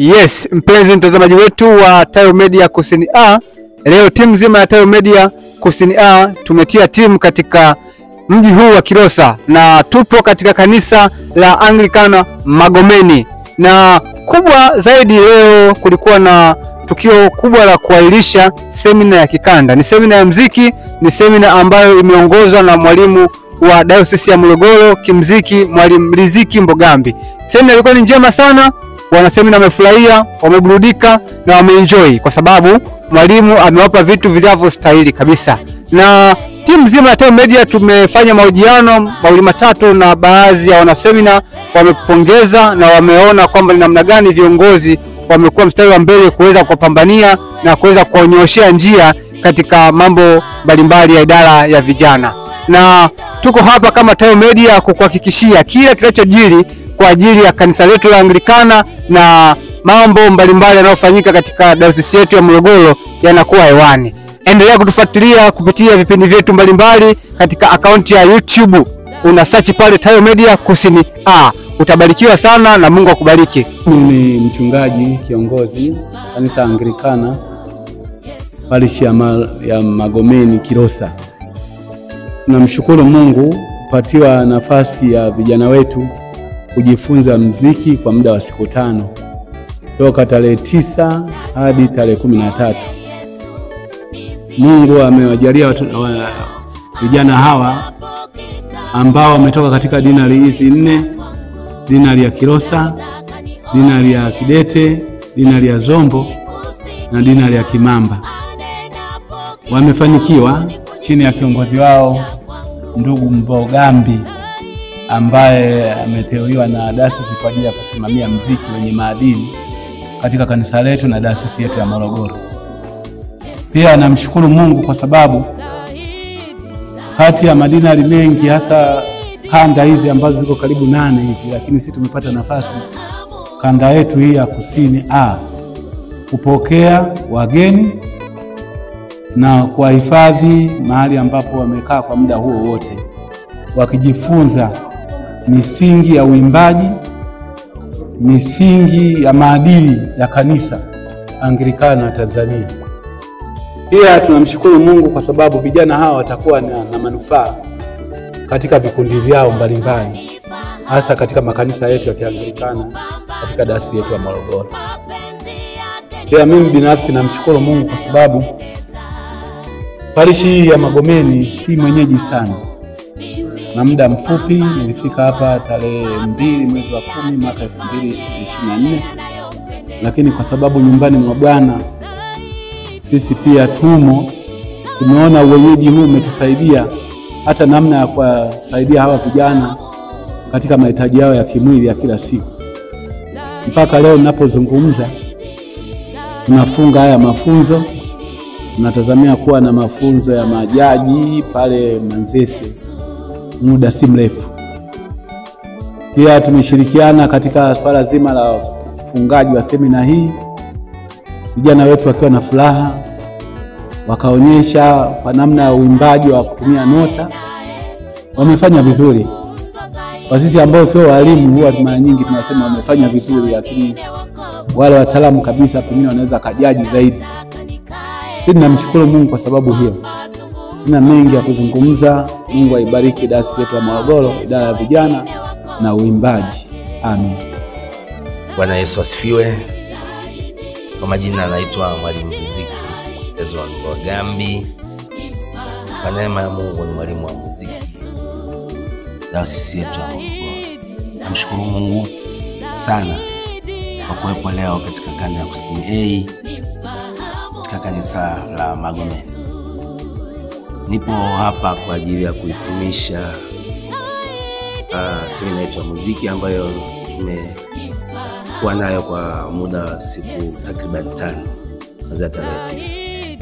Yes, mpenzi mtazamaji wetu wa Tayo Media Kusini A, leo timu nzima ya Tayo Media Kusini A tumetia timu katika mji huu wa Kilosa na tupo katika kanisa la Anglikana Magomeni. Na kubwa zaidi, leo kulikuwa na tukio kubwa la kuahirisha semina ya kikanda. Ni semina ya muziki, ni semina ambayo imeongozwa na mwalimu wa Diocese ya Morogoro kimuziki, Mwalimu Riziki Mbogambi. Semina ilikuwa ni njema sana. Wanasemina wamefurahia, wameburudika na wameenjoy kwa sababu mwalimu amewapa vitu vinavyostahili kabisa. Na timu nzima ya Tayo Media tumefanya mahojiano mawili matatu na baadhi ya wanasemina, wamepongeza na wameona kwamba ni namna gani viongozi wamekuwa mstari wa mbele kuweza kupambania na kuweza kuonyeshea njia katika mambo mbalimbali ya idara ya vijana. Na tuko hapa kama Tayo Media kukuhakikishia kila kinachojiri kwa ajili ya kanisa letu la Anglikana na mambo mbalimbali yanayofanyika katika diocese yetu ya Morogoro yanakuwa hewani. Endelea kutufuatilia kupitia vipindi vyetu mbalimbali katika akaunti ya YouTube. Una search pale Tayo Media Kusini A. Utabarikiwa sana na Mungu akubariki. Mimi ni mchungaji kiongozi kanisa Anglikana parish ya Magomeni Kilosa. Tunamshukuru Mungu kupatiwa nafasi ya vijana wetu kujifunza muziki kwa muda wa siku 5 toka tarehe 9 hadi tarehe 13. Mungu amewajalia vijana hawa ambao wametoka katika dinari hizi 4, dinari ya Kilosa, dinari ya Kidete, dinari ya Zombo na dinari ya Kimamba. Wamefanikiwa chini ya kiongozi wao ndugu Mbogambi ambaye ameteuliwa na Diocese kwa ajili ya kusimamia muziki wenye maadili katika kanisa letu na Diocese yetu ya Morogoro. Pia namshukuru Mungu kwa sababu kati ya madinari mengi, hasa kanda hizi ambazo ziko karibu 8 hivi, lakini sisi tumepata nafasi kanda yetu hii ya Kusini A kupokea wageni na kuwahifadhi mahali ambapo wamekaa kwa muda huo wote wakijifunza misingi ya uimbaji, misingi ya maadili ya kanisa Anglikana Tanzania. Pia tunamshukuru Mungu kwa sababu vijana hawa watakuwa na manufaa katika vikundi vyao mbalimbali, hasa katika makanisa yetu ya Kianglikana katika diocese yetu ya Morogoro. Pia mimi binafsi namshukuru Mungu kwa sababu parishi ya Magomeni si mwenyeji sana. Na muda mfupi nilifika hapa tarehe 2 mwezi wa 10 mwaka 2024, lakini kwa sababu nyumbani mwa Bwana sisi pia tumeona uwenyeji huu umetusaidia hata namna ya kuwasaidia hawa vijana katika mahitaji yao ya kimwili ya kila siku. Mpaka leo ninapozungumza tunafunga haya mafunzo, tunatazamia kuwa na mafunzo ya majaji pale Manzese muda si mrefu. Pia tumeshirikiana katika swala zima la ufungaji wa semina hii, vijana wetu wakiwa na furaha, wakaonyesha kwa namna ya uimbaji wa kutumia nota. Wamefanya vizuri. Kwa sisi ambao sio walimu huwa mara nyingi tunasema wamefanya vizuri, lakini wale wataalamu kabisa pengine wanaweza kajaji zaidi. Mimi namshukuru Mungu kwa sababu hiyo. Nina mengi ya kuzungumza. Mungu aibariki Diocese yetu ya Morogoro, idara ya vijana na uimbaji. Amen. Bwana Yesu asifiwe. Kwa majina naitwa Mwalimu Riziki Mbogambi. Kwa neema ya Mungu ni mwalimu wa muziki Diocese yetu ya Morogoro. Namshukuru Mungu sana kwa kuwepo leo katika kanda ya Kusini A katika kanisa la Magomeni. Nipo hapa kwa ajili ya kuhitimisha semina yetu ya muziki ambayo tumekuwa nayo kwa muda wa siku takriban 5 kuanzia tarehe 9.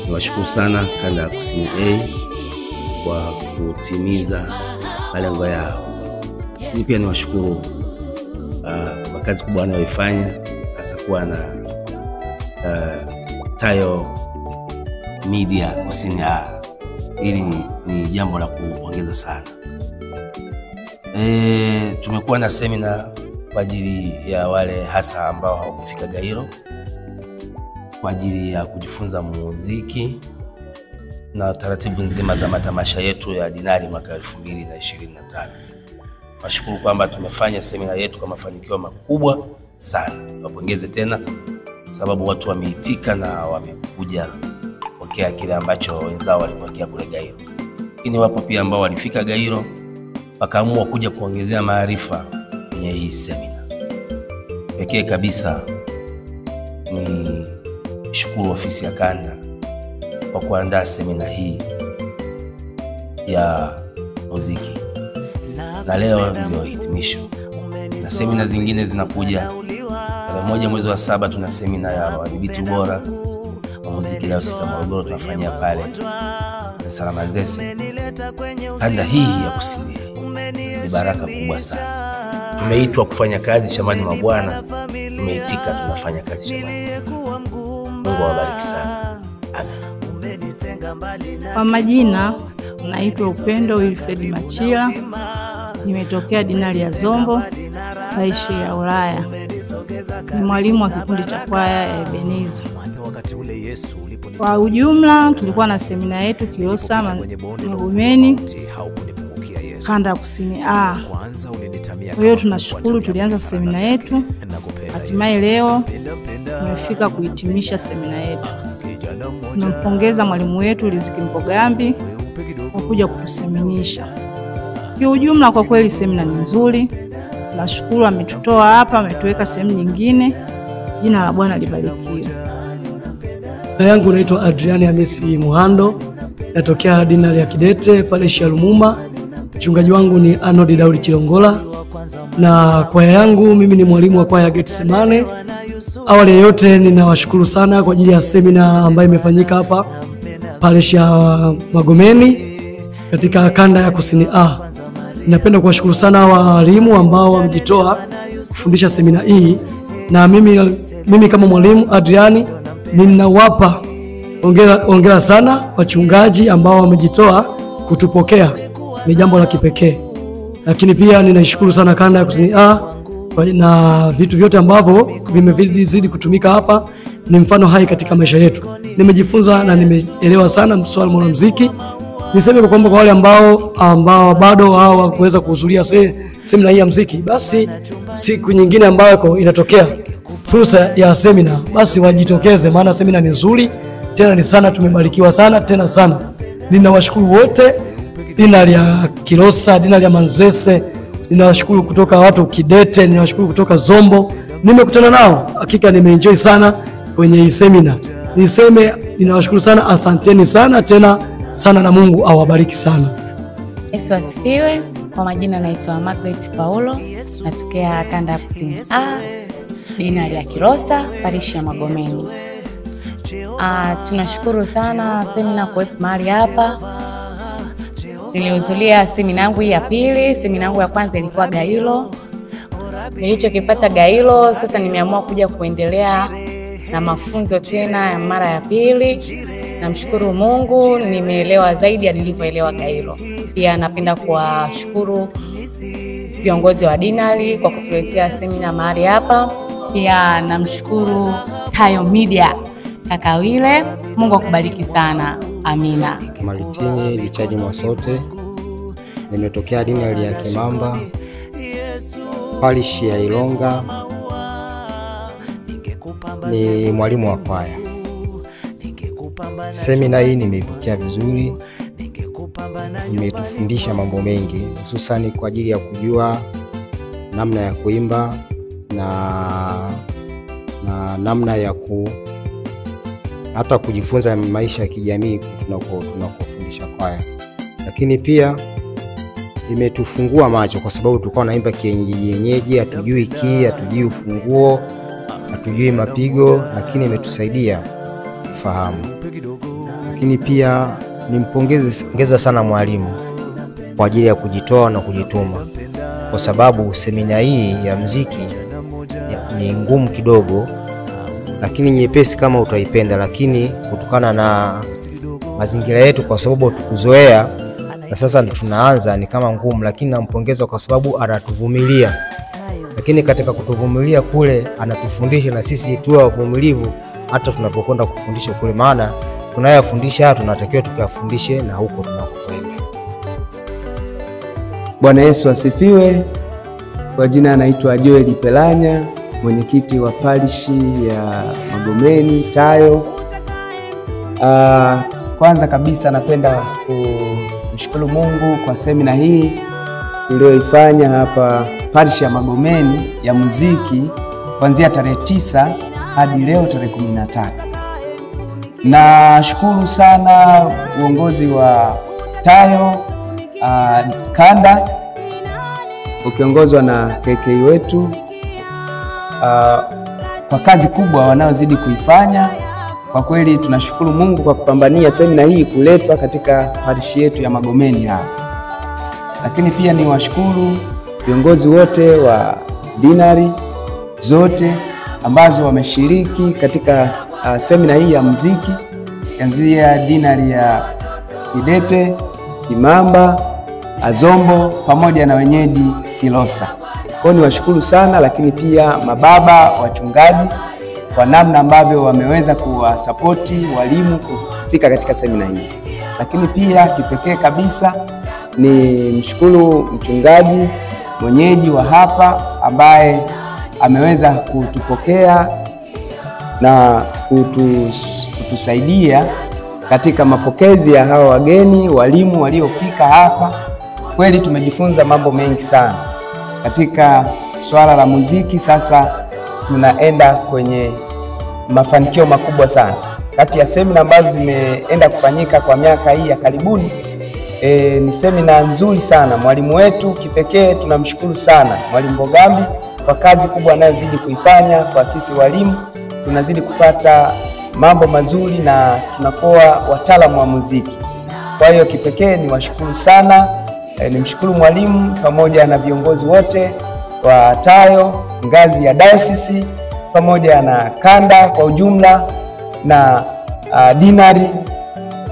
Niwashukuru sana kanda ya Kusini A kwa kutimiza malengo yao. Ni pia niwashukuru kwa kazi kubwa wanayoifanya, hasa kuwa na Tayo Media Kusini A. Hili ni jambo la kupongeza sana. Tumekuwa na semina kwa ajili ya wale hasa ambao hawakufika Gairo, kwa ajili ya kujifunza muziki na taratibu nzima za matamasha yetu ya Dinari mwaka 2025. Nashukuru kwamba tumefanya semina yetu kwa mafanikio makubwa sana. Wapongeze tena sababu watu wameitika na wamekuja pokea kile ambacho wenzao walipokea kule Gairo. Lakini wapo pia ambao walifika Gairo wakaamua kuja kuongezea maarifa kwenye hii semina. Pekee kabisa ni shukuru ofisi ya kanda kwa kuandaa semina hii ya muziki. Na leo ndio hitimisho. Na semina zingine zinakuja. Tarehe 1 mwezi wa 7 tuna semina ya wadhibiti bora wa muziki leo sasa Morogoro tunafanyia pale Salama Nzese. Kanda hii ya kusini ni baraka kubwa sana. Tumeitwa kufanya kazi shambani mwa Bwana, tumeitika tunafanya kazi shambani. Mungu awabariki sana. Amen. Kwa majina naitwa Upendo Wilfred Machila. Nimetokea Dinari ya Zombo, Parishi ya Ulaya. Ni mwalimu wa kikundi cha kwaya ya Ebenezer. Kwa ujumla tulikuwa na semina yetu Kilosa Magomeni, kanda kusini A. Kwa hiyo tunashukuru tulianza semina yetu, hatimaye leo tumefika kuhitimisha semina yetu. Tunampongeza mwalimu wetu Riziki Mpogambi kwa kuja kutuseminisha. Kwa ujumla kwa kweli semina ni nzuri. Nashukuru ametutoa hapa, ametuweka sehemu nyingine. Jina la Bwana libarikiwe. Jina langu naitwa Adriani Hamisi Muhando, natokea Dinari ya Kidete pale Shalumuma. Mchungaji wangu ni Arnold Daudi Chilongola, na kwaya yangu mimi ni mwalimu wa kwaya Getsemane. Awali yote ninawashukuru sana kwa ajili ya semina ambayo imefanyika hapa Parishi ya Magomeni katika kanda ya kusini A. Ninapenda kuwashukuru sana walimu ambao wamejitoa kufundisha semina hii, na mimi kama mwalimu Adriani ninawapa hongera sana wachungaji ambao wamejitoa kutupokea. Ni jambo la kipekee. Lakini pia ninaishukuru sana kanda ya kusini A na vitu vyote ambavyo vimezidi kutumika hapa ni mfano hai katika maisha yetu. Nimejifunza na nimeelewa sana masuala ya muziki. Niseme kwamba kwa wale ambao bado hawakuweza kuhudhuria semina hii ya muziki, basi siku nyingine ambayo inatokea fursa ya semina, basi wajitokeze, maana semina ni nzuri tena ni sana, tumebarikiwa sana tena sana. Ninawashukuru wote, Dinari ya Kilosa, Dinari ya Manzese, ninawashukuru kutoka watu Kidete, ninawashukuru kutoka Zombo. Nimekutana nao, hakika nimeenjoy sana kwenye hii semina. Niseme ninawashukuru sana, asanteni sana tena sana, na Mungu awabariki sana. Yesu asifiwe. Kwa majina naitwa Margaret Paulo, natokea kanda ya kusini A, Dinari ya Kilosa, Parishi ya Magomeni. Tunashukuru sana semina kuwepo mahali hapa. Nilihudhuria semina yangu ya pili. Semina yangu ya kwanza ilikuwa Gairo. Nilichokipata Gairo, sasa nimeamua kuja kuendelea na mafunzo tena ya mara ya pili. Namshukuru Mungu, nimeelewa zaidi ya nilivyoelewa Gairo. Pia napenda kuwashukuru viongozi wa Dinari kwa kutuletea semina mahali hapa. Pia namshukuru Tayo Media Kakawile. Mungu akubariki sana. Amina. Maritini Lichaji Mwasote, nimetokea Dinari ya Kimamba, Parishi ya Ilonga, ni mwalimu wa kwaya. Semina hii nimeipokea vizuri, imetufundisha mambo mengi, hususan kwa ajili ya kujua namna ya kuimba na namna ya hata kujifunza maisha ya kijamii tunakofundisha kwaya. Lakini pia imetufungua macho kwa sababu tulikuwa naimba kienyeji, hatujui kii, hatujui ufunguo, hatujui mapigo, lakini imetusaidia kufahamu. Lakini pia nimpongeza sana mwalimu kwa ajili ya kujitoa na kujituma, kwa sababu semina hii ya muziki ni ngumu kidogo, lakini nyepesi kama utaipenda, lakini kutokana na mazingira yetu, kwa sababu tukuzoea na sasa tunaanza, ni kama ngumu, lakini nampongeza kwa sababu anatuvumilia lakini katika kutuvumilia kule anatufundisha na sisi tuwe wavumilivu hata tunapokwenda kufundisha kule, maana tunayafundisha tunatakiwa tukayafundishe na huko tunakokwenda. Bwana Yesu asifiwe. Kwa jina anaitwa Joel Pelanya, mwenyekiti wa parishi ya Magomeni Tayo. Kwanza kabisa napenda kumshukuru Mungu kwa semina hii tuliyoifanya hapa parishi ya Magomeni ya muziki kuanzia tarehe 9 hadi leo tarehe 13. Nashukuru sana uongozi wa Tayo kanda ukiongozwa na KK wetu kwa kazi kubwa wanaozidi kuifanya. Kwa kweli tunashukuru Mungu kwa kupambania semina hii kuletwa katika parishi yetu ya Magomeni hapa. Lakini pia ni washukuru viongozi wote wa dinari zote ambazo wameshiriki katika semina hii ya muziki, kuanzia dinari ya Kidete, Kimamba, Azombo pamoja na wenyeji Kilosa. Kwa ni washukuru sana, lakini pia mababa wachungaji kwa namna ambavyo wameweza kuwasapoti walimu kufika katika semina hii. Lakini pia kipekee kabisa ni mshukuru mchungaji mwenyeji wa hapa ambaye ameweza kutupokea na kutusaidia katika mapokezi ya hawa wageni walimu waliofika hapa. Kweli tumejifunza mambo mengi sana katika swala la muziki. Sasa tunaenda kwenye mafanikio makubwa sana. Kati ya semina ambazo zimeenda kufanyika kwa miaka hii ya karibuni, ni semina nzuri sana. Mwalimu wetu kipekee tunamshukuru sana Mwalimu Bogambi kwa kazi kubwa anayozidi kuifanya kwa sisi walimu. Tunazidi kupata mambo mazuri na tunakuwa wataalamu wa muziki. Kwa hiyo kipekee ni washukuru sana, nimshukuru mwalimu pamoja na viongozi wote wa Tayo ngazi ya diocese pamoja na kanda kwa ujumla na dinari.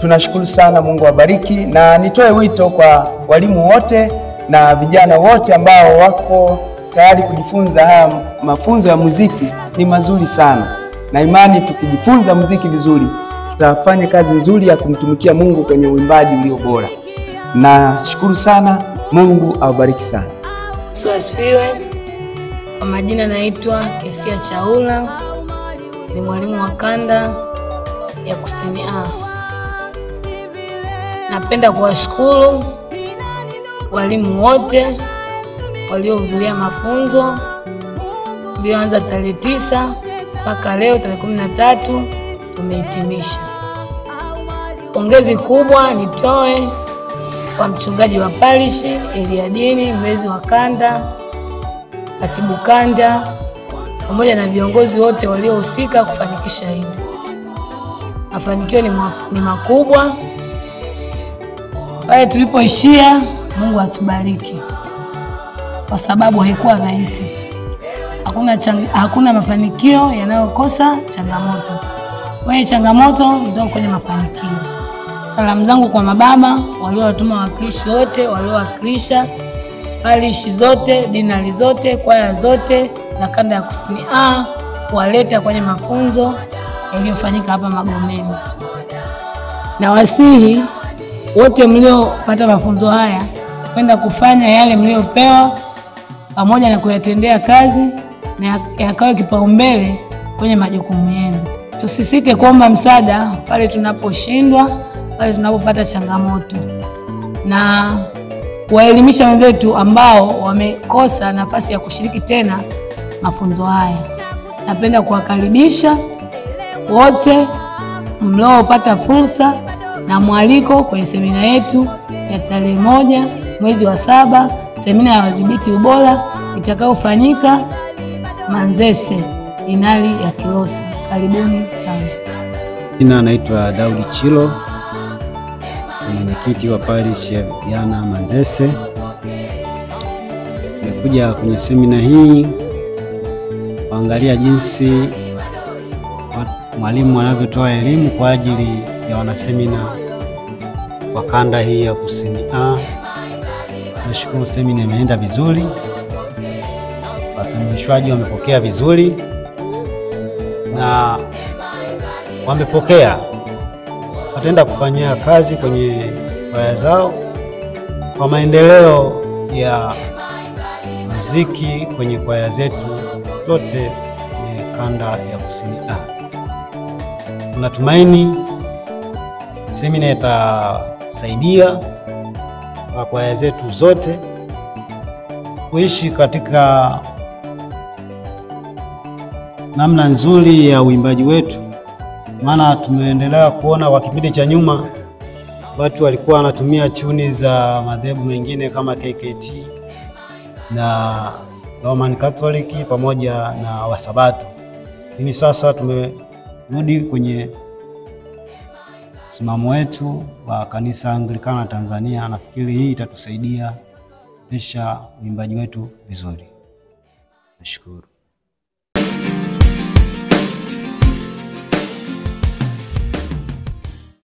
Tunashukuru sana, Mungu awabariki. Na nitoe wito kwa walimu wote na vijana wote ambao wako tayari kujifunza haya mafunzo ya muziki. Ni mazuri sana, na imani tukijifunza muziki vizuri tutafanya kazi nzuri ya kumtumikia Mungu kwenye uimbaji ulio bora. Na shukuru sana, Mungu awabariki sana. Yesu asifiwe. Kwa majina naitwa Kesia Chaula, ni mwalimu wa kanda ya Kusini A. Napenda kuwashukuru walimu wote waliohudhuria mafunzo tulioanza tarehe 9 mpaka leo tarehe 13 tumehitimisha. Pongezi kubwa nitoe kwa mchungaji wa parishi Eliadini, mlezi wa kanda, katibu kanda pamoja na viongozi wote waliohusika kufanikisha hili. Mafanikio ni makubwa. Pale tulipoishia, Mungu atubariki, kwa sababu haikuwa rahisi. Hakuna mafanikio yanayokosa changamoto. Kwenye changamoto ndio kwenye mafanikio. Salamu zangu kwa mababa waliowatuma wawakilishi wote waliowakilisha parishi zote, dinari zote, kwaya zote na kanda ya Kusini A kuwaleta kwenye mafunzo yaliyofanyika hapa Magomeni. Na wasihi wote mliopata mafunzo haya kwenda kufanya yale mliopewa pamoja na kuyatendea kazi na yakawe kipaumbele kwenye majukumu yenu. Tusisite kuomba msaada pale tunaposhindwa, pale tunapopata changamoto, na kuwaelimisha wenzetu ambao wamekosa nafasi ya kushiriki tena mafunzo haya. Napenda kuwakaribisha wote mliopata fursa na mwaliko kwenye semina yetu ya tarehe 1 mwezi wa 7, semina ya wadhibiti ubora itakayofanyika Manzese, dinari ya Kilosa. Karibuni sana. Jina naitwa Daudi Chilo, mwenyekiti wa parish ya vijana Manzese. Nimekuja kwenye semina hii kuangalia jinsi mwalimu anavyotoa elimu kwa ajili ya wanasemina wa kanda hii ya Kusini A. Nashukuru semina imeenda vizuri. wasemeshwaji wamepokea vizuri na wamepokea, wataenda kufanyia kazi kwenye kwaya zao kwa maendeleo ya muziki kwenye kwaya zetu zote kwenye kanda ya Kusini A. Tunatumaini semina itasaidia kwa kwaya zetu zote kuishi katika namna nzuri ya uimbaji wetu, maana tumeendelea kuona kwa kipindi cha nyuma watu walikuwa wanatumia tuni za madhehebu mengine kama KKT na Roman Catholic pamoja na Wasabato. Lakini sasa tumerudi kwenye msimamo wetu wa kanisa Anglikana Tanzania. Nafikiri hii itatusaidia kuendesha uimbaji wetu vizuri. Nashukuru.